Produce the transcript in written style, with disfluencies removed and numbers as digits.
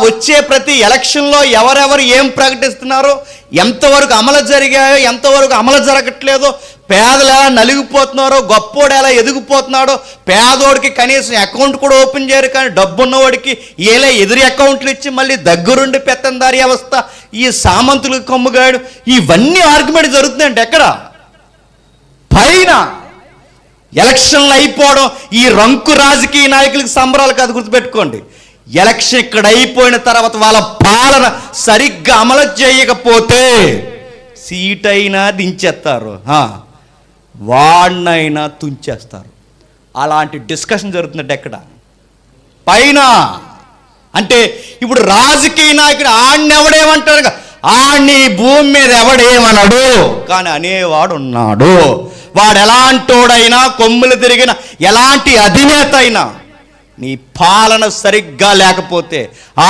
వచ్చే ప్రతి ఎలక్షన్లో ఎవరెవరు ఏం ప్రకటిస్తున్నారో, ఎంతవరకు అమలు జరిగాయో, ఎంతవరకు అమలు జరగట్లేదో, పేదలు ఎలా నలిగిపోతున్నారో, గొప్పోడు ఎలా ఎదిగిపోతున్నాడో, పేదోడికి కనీసం అకౌంట్ కూడా ఓపెన్ చేయరు, కానీ డబ్బున్నవాడికి ఏలే ఎదురు అకౌంట్లు ఇచ్చి మళ్ళీ దగ్గరుండి పెత్తందారి అవస్థ, ఈ సామంతులకు కొమ్ముగాడు, ఇవన్నీ ఆర్గ్యుమెంట్ జరుగుతుందంటే ఎక్కడ? పైన ఎలక్షన్లు అయిపోవడం ఈ రంకు రాజకీయ నాయకులకు సంబరాలు కాదు, గుర్తుపెట్టుకోండి. ఎలక్షన్ ఇక్కడ అయిపోయిన తర్వాత వాళ్ళ పాలన సరిగ్గా అమలు చేయకపోతే సీట్ అయినా దించేస్తారు, వాడినైనా తుంచేస్తారు. అలాంటి డిస్కషన్ జరుగుతున్నట్టు ఎక్కడ? పైన. అంటే ఇప్పుడు రాజకీయ నాయకుడు ఆడిని ఎవడేమంటారు, ఆడిని భూమి మీద ఎవడేమన్నాడు, కానీ అనేవాడు ఉన్నాడు. వాడు ఎలాంటోడైనా, కొమ్ములు తిరిగిన ఎలాంటి అధినేత అయినా, నీ పాలన సరిగ్గా లేకపోతే ఆ